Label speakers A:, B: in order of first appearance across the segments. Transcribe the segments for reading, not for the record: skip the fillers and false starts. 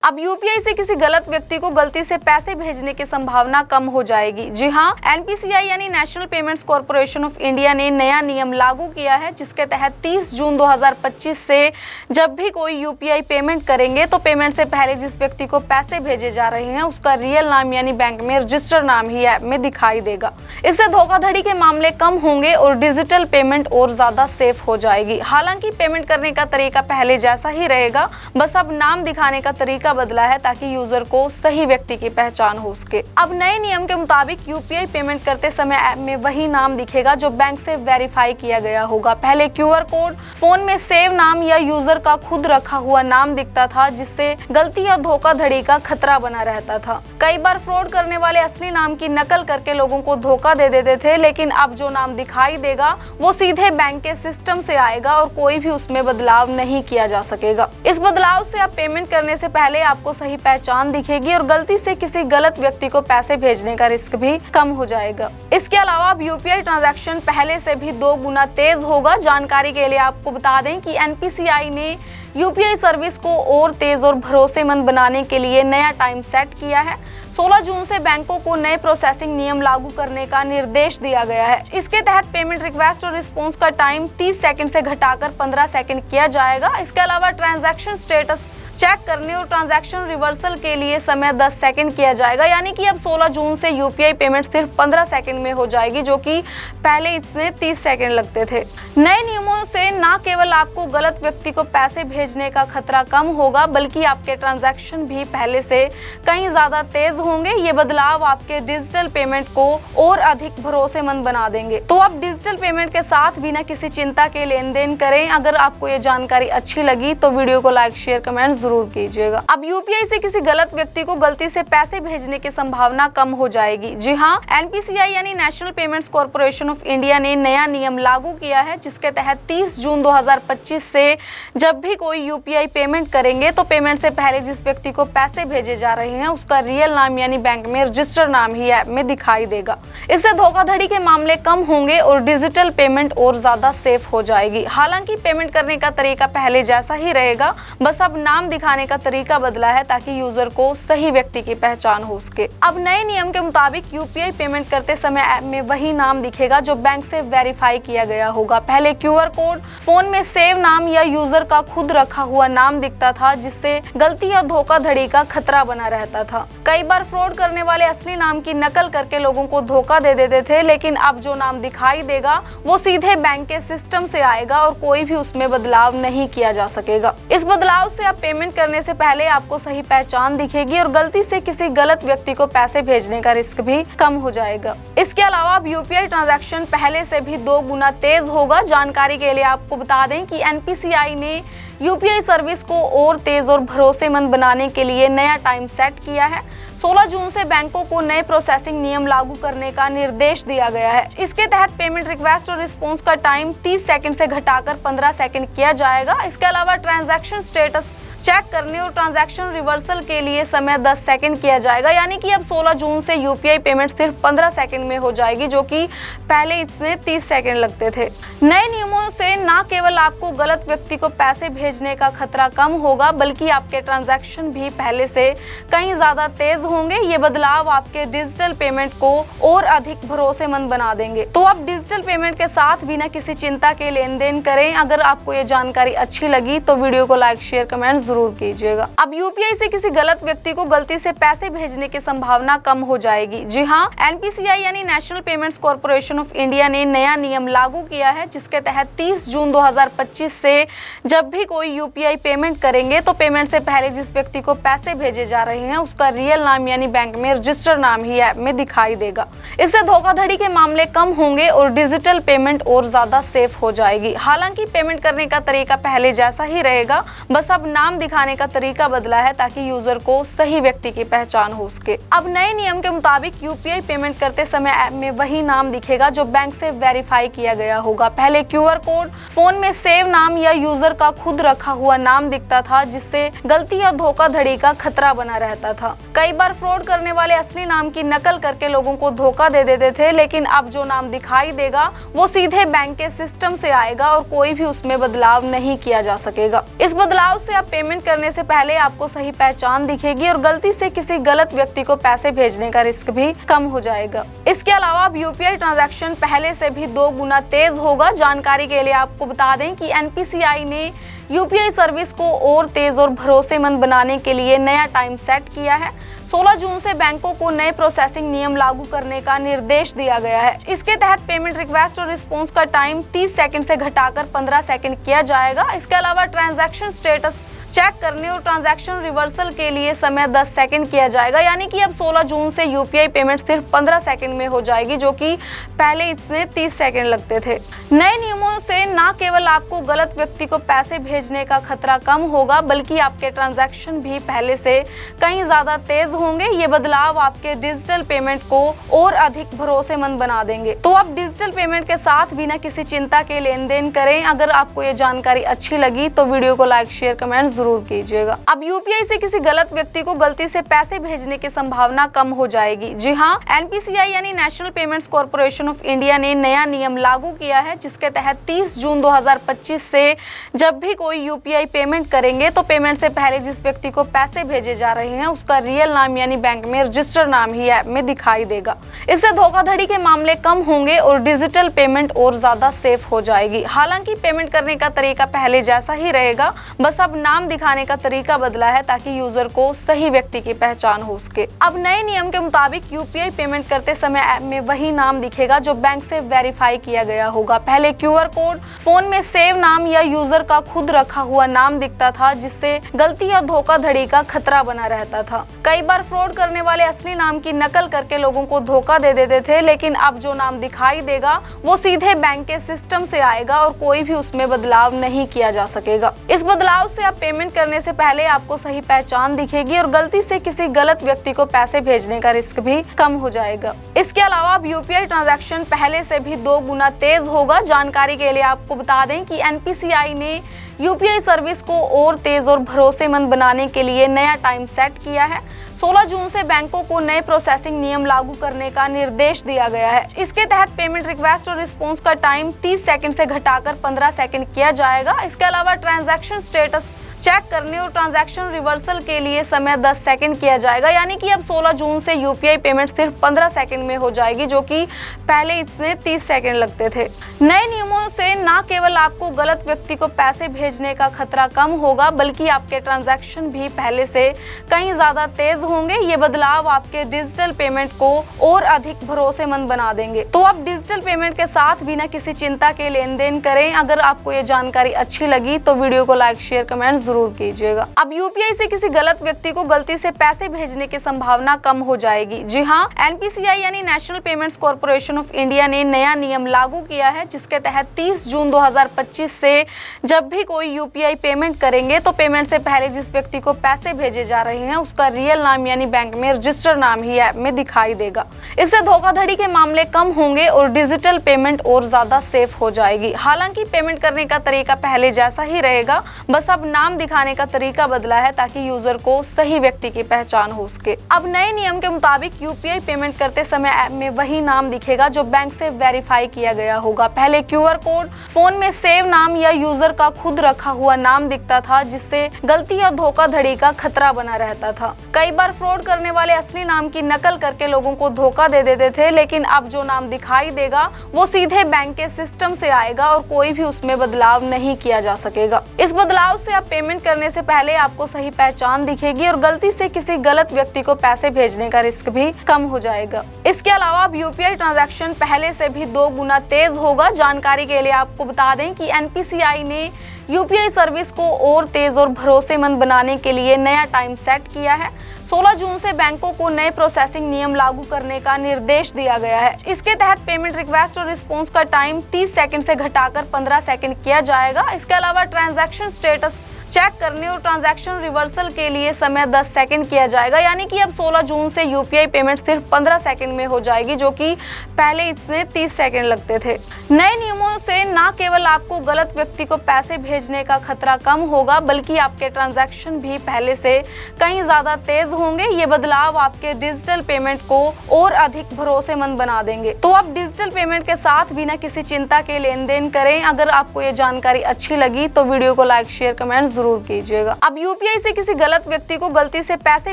A: अब यूपीआई से किसी गलत व्यक्ति को गलती से पैसे भेजने की संभावना कम हो जाएगी। जी हाँ, एनपीसीआई यानी national payments corporation of India ने नया नियम लागू किया है, जिसके तहत 30 जून 2025 से जब भी कोई यूपीआई पेमेंट करेंगे तो पेमेंट से पहले जिस व्यक्ति को पैसे भेजे जा रहे हैं उसका रियल नाम यानी बैंक में रजिस्टर्ड नाम ही ऐप में दिखाई देगा। इससे धोखाधड़ी के मामले कम होंगे और डिजिटल पेमेंट और ज्यादा सेफ हो जाएगी। हालांकि पेमेंट करने का तरीका पहले जैसा ही रहेगा, बस अब नाम दिखाने का तरीका बदला है ताकि यूजर को सही व्यक्ति की पहचान हो सके। अब नए नियम के मुताबिक यूपीआई पेमेंट करते समय ऐप में वही नाम दिखेगा जो बैंक से वेरीफाई किया गया होगा। पहले क्यूआर कोड, फोन में सेव नाम या यूजर का खुद रखा हुआ नाम दिखता था, जिससे गलती या धोखाधड़ी का खतरा बना रहता था। कई बार फ्रॉड करने वाले असली नाम की नकल करके लोगों को धोखा दे देते थे, लेकिन अब जो नाम दिखाई देगा वो सीधे बैंक के सिस्टम से आएगा और कोई भी उसमें बदलाव नहीं किया जा सकेगा। इस बदलाव से अब पेमेंट करने से पहले आपको सही पहचान दिखेगी और गलती से किसी गलत व्यक्ति को पैसे भेजने का रिस्क भी कम हो जाएगा। इसके अलावा अब यूपीआई ट्रांजैक्शन पहले से भी 2 गुना तेज होगा। जानकारी के लिए आपको बता दें कि एनपीसीआई ने यूपीआई सर्विस को और तेज और भरोसेमंद बनाने के लिए नया टाइम सेट किया है। 16 जून से बैंकों को नए प्रोसेसिंग नियम लागू करने का निर्देश दिया गया है। इसके तहत पेमेंट रिक्वेस्ट और रिस्पांस का टाइम 30 सेकंड से घटाकर 15 सेकंड किया जाएगा। इसके अलावा ट्रांजैक्शन स्टेटस चेक करने और ट्रांजैक्शन रिवर्सल के लिए समय 10 सेकंड किया जाएगा, यानी कि अब 16 जून से यूपीआई पेमेंट सिर्फ 15 सेकंड में हो जाएगी, जो कि पहले इसमें 30 सेकंड लगते थे। नए नियमों से न केवल आपको गलत व्यक्ति को पैसे भेजने का खतरा कम होगा, बल्कि आपके ट्रांजैक्शन भी पहले से कहीं ज्यादा तेज होंगे। ये बदलाव आपके डिजिटल पेमेंट को और अधिक भरोसेमंद बना देंगे। तो आप डिजिटल पेमेंट के साथ बिना किसी चिंता के लेन देन करें। अगर आपको ये जानकारी अच्छी लगी तो वीडियो को लाइक, शेयर, कमेंट जरूर कीजिएगा। अब यूपीआई से किसी गलत व्यक्ति को गलती से पैसे भेजने की संभावना कम हो जाएगी। जी हाँ, एनपीसीआई यानी national payments corporation of India ने नया नियम लागू किया है, जिसके तहत 30 जून 2025 से जब भी कोई यूपीआई पेमेंट करेंगे तो पेमेंट से पहले जिस व्यक्ति को पैसे भेजे जा रहे हैं उसका रियल नाम यानी बैंक में रजिस्टर्ड नाम ही ऐप में दिखाई देगा। इससे धोखाधड़ी के मामले कम होंगे और डिजिटल पेमेंट और ज्यादा सेफ हो जाएगी। हालांकि पेमेंट करने का तरीका पहले जैसा ही रहेगा, बस अब नाम दिखाने का तरीका बदला है ताकि यूजर को सही व्यक्ति की पहचान हो सके। अब नए नियम के मुताबिक यूपीआई पेमेंट करते समय ऐप में वही नाम दिखेगा जो बैंक से वेरीफाई किया गया होगा। पहले क्यूआर कोड, फोन में सेव नाम या यूजर का खुद रखा हुआ नाम दिखता था, जिससे गलती या धोखाधड़ी का खतरा बना रहता था। कई बार फ्रॉड करने वाले असली नाम की नकल करके लोगों को धोखा दे देते थे, लेकिन अब जो नाम दिखाई देगा वो सीधे बैंक के सिस्टम से आएगा और कोई भी उसमें बदलाव नहीं किया जा सकेगा। इस बदलाव से अब पेमेंट करने से पहले आपको सही पहचान दिखेगी और गलती से किसी गलत व्यक्ति को पैसे भेजने का रिस्क भी कम हो जाएगा। इसके अलावा अब यूपीआई ट्रांजैक्शन पहले से भी 2 गुना तेज होगा। जानकारी के लिए आपको बता दें कि एनपीसीआई ने यूपीआई सर्विस को और तेज और भरोसेमंद बनाने के लिए नया टाइम सेट किया है। 16 जून से बैंकों को नए प्रोसेसिंग नियम लागू करने का निर्देश दिया गया है। इसके तहत पेमेंट रिक्वेस्ट और रिस्पांस का टाइम 30 सेकंड से घटाकर 15 सेकंड किया जाएगा। इसके अलावा ट्रांजैक्शन स्टेटस चेक करने और ट्रांजैक्शन रिवर्सल के लिए समय 10 सेकंड किया जाएगा, यानी कि अब 16 जून से यूपीआई पेमेंट सिर्फ 15 सेकंड में हो जाएगी, जो कि पहले इसमें 30 सेकंड लगते थे। नए नियमों से न केवल आपको गलत व्यक्ति को पैसे भेजने का खतरा कम होगा, बल्कि आपके ट्रांजैक्शन भी पहले से कहीं ज्यादा तेज होंगे। ये बदलाव आपके डिजिटल पेमेंट को और अधिक भरोसेमंद बना देंगे। तो आप डिजिटल पेमेंट के साथ बिना किसी चिंता के लेन देन करें। अगर आपको ये जानकारी अच्छी लगी तो वीडियो को लाइक, शेयर, कमेंट जरूर कीजिएगा। अब यूपीआई से किसी गलत व्यक्ति को गलती से पैसे भेजने की संभावना कम हो जाएगी। जी हाँ, एनपीसीआई यानी national payments corporation of India ने नया नियम लागू किया है, जिसके तहत 30 जून 2025 से जब भी कोई यूपीआई पेमेंट करेंगे तो पेमेंट से पहले जिस व्यक्ति को पैसे भेजे जा रहे हैं उसका रियल नाम यानी बैंक में रजिस्टर्ड नाम ही ऐप में दिखाई देगा। इससे धोखाधड़ी के मामले कम होंगे और डिजिटल पेमेंट और ज्यादा सेफ हो जाएगी। हालांकि पेमेंट करने का तरीका पहले जैसा ही रहेगा, बस अब नाम दिखाने का तरीका बदला है ताकि यूजर को सही व्यक्ति की पहचान हो सके। अब नए नियम के मुताबिक यूपीआई पेमेंट करते समय ऐप में वही नाम दिखेगा जो बैंक से वेरीफाई किया गया होगा। पहले क्यूआर कोड, फोन में सेव नाम या यूजर का खुद रखा हुआ नाम दिखता था, जिससे गलती या धोखाधड़ी का खतरा बना रहता था। कई बार फ्रॉड करने वाले असली नाम की नकल करके लोगों को धोखा दे देते थे, लेकिन अब जो नाम दिखाई देगा वो सीधे बैंक के सिस्टम से आएगा और कोई भी उसमें बदलाव नहीं किया जा सकेगा। इस बदलाव से अब पेमेंट पेमेंट करने से पहले आपको सही पहचान दिखेगी और गलती से किसी गलत व्यक्ति को पैसे भेजने का रिस्क भी कम हो जाएगा। इसके अलावा अब यूपीआई ट्रांजैक्शन पहले से भी 2 गुना तेज होगा। जानकारी के लिए आपको बता दें कि एनपीसीआई ने यूपीआई सर्विस को और तेज और भरोसेमंद बनाने के लिए नया टाइम सेट किया है। 16 जून से बैंकों को नए प्रोसेसिंग नियम लागू करने का निर्देश दिया गया है। इसके तहत पेमेंट रिक्वेस्ट और रिस्पांस का टाइम 30 सेकंड से घटाकर 15 सेकंड किया जाएगा। इसके अलावा ट्रांजैक्शन स्टेटस चेक करने और ट्रांजैक्शन रिवर्सल के लिए समय 10 सेकंड किया जाएगा, यानी कि अब 16 जून से यूपीआई पेमेंट सिर्फ 15 सेकंड में हो जाएगी, जो कि पहले इसमें 30 सेकंड लगते थे। नए नियमों से न केवल आपको गलत व्यक्ति को पैसे भेजने का खतरा कम होगा, बल्कि आपके ट्रांजैक्शन भी पहले से कहीं ज्यादा तेज होंगे। ये बदलाव आपके डिजिटल पेमेंट को और अधिक भरोसेमंद बना देंगे। तो अब डिजिटल पेमेंट के साथ बिना किसी चिंता के लेन देन करें। अगर आपको ये जानकारी अच्छी लगी तो वीडियो को लाइक, शेयर, कमेंट जरूर कीजिएगा। अब यूपीआई से किसी गलत व्यक्ति को गलती से पैसे भेजने की संभावना कम हो जाएगी। जी हाँ, एनपीसीआई यानी national payments corporation of India ने नया नियम लागू किया है, जिसके तहत 30 जून 2025 से जब भी कोई यूपीआई पेमेंट करेंगे तो पेमेंट से पहले जिस व्यक्ति को पैसे भेजे जा रहे हैं उसका रियल नाम यानी बैंक में रजिस्टर्ड नाम ही ऐप में दिखाई देगा। इससे धोखाधड़ी के मामले कम होंगे और डिजिटल पेमेंट और ज्यादा सेफ हो जाएगी। हालांकि पेमेंट करने का तरीका पहले जैसा ही रहेगा, बस अब नाम दिखाने का तरीका बदला है ताकि यूजर को सही व्यक्ति की पहचान हो सके। अब नए नियम के मुताबिक यूपीआई पेमेंट करते समय ऐप में वही नाम दिखेगा जो बैंक से वेरीफाई किया गया होगा। पहले क्यूआर कोड, फोन में सेव नाम या यूजर का खुद रखा हुआ नाम दिखता था, जिससे गलती या धोखाधड़ी का खतरा बना रहता था। कई बार फ्रॉड करने वाले असली नाम की नकल करके लोगों को धोखा दे देते थे, लेकिन अब जो नाम दिखाई देगा वो सीधे बैंक के सिस्टम से आएगा और कोई भी उसमें बदलाव नहीं किया जा सकेगा। इस बदलाव से अब पेमेंट करने से पहले आपको सही पहचान दिखेगी और गलती से किसी गलत व्यक्ति को पैसे भेजने का रिस्क भी कम हो जाएगा। इसके अलावा अब यूपीआई ट्रांजैक्शन पहले से भी 2 गुना तेज होगा। जानकारी के लिए आपको बता दें कि एनपीसीआई ने यूपीआई सर्विस को और तेज और भरोसेमंद बनाने के लिए नया टाइम सेट किया है। 16 जून से बैंकों को नए प्रोसेसिंग नियम लागू करने का निर्देश दिया गया है। इसके तहत पेमेंट रिक्वेस्ट और रिस्पांस का टाइम 30 सेकंड से घटाकर 15 सेकंड किया जाएगा। इसके अलावा ट्रांजैक्शन स्टेटस चेक करने और ट्रांजैक्शन रिवर्सल के लिए समय 10 सेकंड किया जाएगा, यानी कि अब 16 जून से यूपीआई पेमेंट सिर्फ 15 सेकंड में हो जाएगी, जो कि पहले इसमें 30 सेकंड लगते थे। नए नियमों से न केवल आपको गलत व्यक्ति को पैसे भेजने का खतरा कम होगा, बल्कि आपके ट्रांजैक्शन भी पहले से कहीं ज्यादा तेज होंगे। ये बदलाव आपके डिजिटल पेमेंट को और अधिक भरोसेमंद बना देंगे। तो अब डिजिटल पेमेंट के साथ बिना किसी चिंता के लेन देन करें। अगर आपको ये जानकारी अच्छी लगी तो वीडियो को लाइक, शेयर, कमेंट जरूर कीजिएगा। अब यूपीआई से किसी गलत व्यक्ति को गलती से पैसे भेजने की संभावना कम हो जाएगी। जी हाँ, एनपीसीआई यानी national payments corporation of India ने नया नियम लागू किया है, जिसके तहत 30 जून 2025 से जब भी कोई यूपीआई पेमेंट करेंगे तो पेमेंट से पहले जिस व्यक्ति को पैसे भेजे जा रहे हैं उसका रियल नाम यानी बैंक में रजिस्टर्ड नाम ही ऐप में दिखाई देगा। इससे धोखाधड़ी के मामले कम होंगे और डिजिटल पेमेंट और ज्यादा सेफ हो जाएगी। हालांकि पेमेंट करने का तरीका पहले जैसा ही रहेगा, बस अब नाम दिखाने का तरीका बदला है ताकि यूजर को सही व्यक्ति की पहचान हो सके। अब नए नियम के मुताबिक यूपीआई पेमेंट करते समय ऐप में वही नाम दिखेगा जो बैंक से वेरीफाई किया गया होगा। पहले क्यूआर कोड, फोन में सेव नाम या यूजर का खुद रखा हुआ नाम दिखता था, जिससे गलती या धोखाधड़ी का खतरा बना रहता था। कई बार फ्रॉड करने वाले असली नाम की नकल करके लोगों को धोखा दे देते थे, लेकिन अब जो नाम दिखाई देगा वो सीधे बैंक के सिस्टम से आएगा और कोई भी उसमें बदलाव नहीं किया जा सकेगा। इस बदलाव से अब पेमेंट करने से पहले आपको सही पहचान दिखेगी और गलती से किसी गलत व्यक्ति को पैसे भेजने का रिस्क भी कम हो जाएगा। इसके अलावा अब यूपीआई ट्रांजैक्शन पहले से भी 2 गुना तेज होगा। जानकारी के लिए आपको बता दें कि एनपीसीआई ने यूपीआई सर्विस को और तेज और भरोसेमंद बनाने के लिए नया टाइम सेट किया है। 16 जून से बैंकों को नए प्रोसेसिंग नियम लागू करने का निर्देश दिया गया है। इसके तहत पेमेंट रिक्वेस्ट और रिस्पांस का टाइम 30 सेकंड से घटाकर 15 सेकंड किया जाएगा। इसके अलावा ट्रांजैक्शन स्टेटस चेक करने और ट्रांजैक्शन रिवर्सल के लिए समय 10 सेकंड किया जाएगा, यानी कि अब 16 जून से यूपीआई पेमेंट सिर्फ 15 सेकंड में हो जाएगी, जो कि पहले इसमें 30 सेकंड लगते थे। नए नियमों से न केवल आपको गलत व्यक्ति को पैसे भेजने का खतरा कम होगा, बल्कि आपके ट्रांजैक्शन भी पहले से कहीं ज्यादा तेज होंगे। ये बदलाव आपके डिजिटल पेमेंट को और अधिक भरोसेमंद बना देंगे। तो अब डिजिटल पेमेंट के साथ बिना किसी चिंता के लेन देन करें। अगर आपको ये जानकारी अच्छी लगी तो वीडियो को लाइक, शेयर, कमेंट जरूर कीजिएगा। अब यूपीआई से किसी गलत व्यक्ति को गलती से पैसे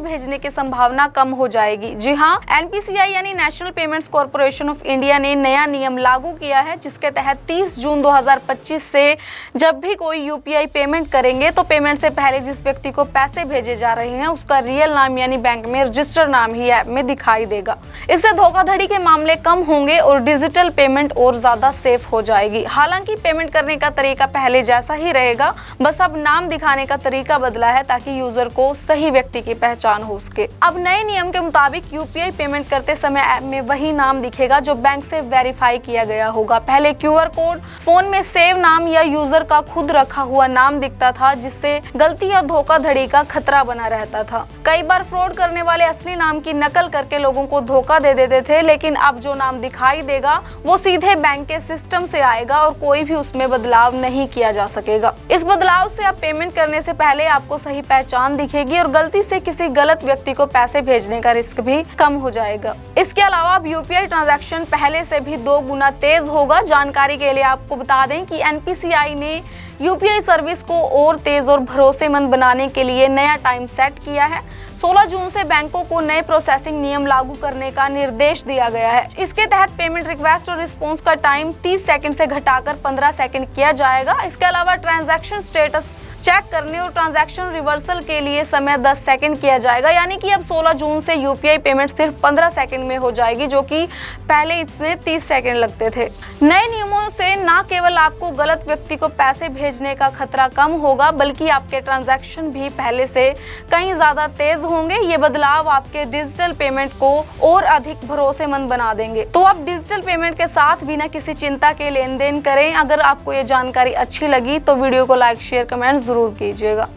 A: भेजने की संभावना कम हो जाएगी। जी हाँ, एनपीसीआई यानी national payments corporation of India ने नया नियम लागू किया है, जिसके तहत 30 जून 2025 से जब भी कोई यूपीआई पेमेंट करेंगे तो पेमेंट से पहले जिस व्यक्ति को पैसे भेजे जा रहे हैं उसका रियल नाम यानी बैंक में रजिस्टर्ड नाम ही ऐप में दिखाई देगा। इससे धोखाधड़ी के मामले कम होंगे और डिजिटल पेमेंट और ज्यादा सेफ हो जाएगी। हालांकि पेमेंट करने का तरीका पहले जैसा ही रहेगा, बस अब नाम दिखाने का तरीका बदला है ताकि यूजर को सही व्यक्ति की पहचान हो सके। अब नए नियम के मुताबिक यूपीआई पेमेंट करते समय ऐप में वही नाम दिखेगा जो बैंक से वेरीफाई किया गया होगा। पहले क्यूआर कोड, फोन में सेव नाम या यूजर का खुद रखा हुआ नाम दिखता था, जिससे गलती या धोखाधड़ी का खतरा बना रहता था। कई बार फ्रॉड करने वाले असली नाम की नकल करके लोगों को धोखा दे देते थे, लेकिन अब जो नाम दिखाई देगा वो सीधे बैंक के सिस्टम से आएगा और कोई भी उसमें बदलाव नहीं किया जा सकेगा। इस बदलाव से आप पेमेंट करने से पहले आपको सही पहचान दिखेगी और गलती से किसी गलत व्यक्ति को पैसे भेजने का रिस्क भी कम हो जाएगा। इसके अलावा अब यूपीआई ट्रांजैक्शन पहले से भी 2 गुना तेज होगा। जानकारी के लिए आपको बता दें कि एनपीसीआई ने यूपीआई सर्विस को और तेज और भरोसेमंद बनाने के लिए नया टाइम सेट किया है। 16 जून से बैंकों को नए प्रोसेसिंग नियम लागू करने का निर्देश दिया गया है। इसके तहत पेमेंट रिक्वेस्ट और रिस्पांस का टाइम 30 सेकंड से घटाकर 15 सेकंड किया जाएगा। इसके अलावा ट्रांजैक्शन स्टेटस चेक करने और ट्रांजैक्शन रिवर्सल के लिए समय 10 सेकंड किया जाएगा, यानी कि अब 16 जून से यूपीआई पेमेंट सिर्फ 15 सेकंड में हो जाएगी, जो कि पहले इसमें 30 सेकंड लगते थे। नए नियमों से न केवल आपको गलत व्यक्ति को पैसे भेजने का खतरा कम होगा, बल्कि आपके ट्रांजैक्शन भी पहले से कहीं ज्यादा तेज होंगे। ये बदलाव आपके डिजिटल पेमेंट को और अधिक भरोसेमंद बना देंगे। तो आप डिजिटल पेमेंट के साथ बिना किसी चिंता के लेन देन करें। अगर आपको ये जानकारी अच्छी लगी तो वीडियो को लाइक, शेयर, कमेंट जरूर कीजिएगा।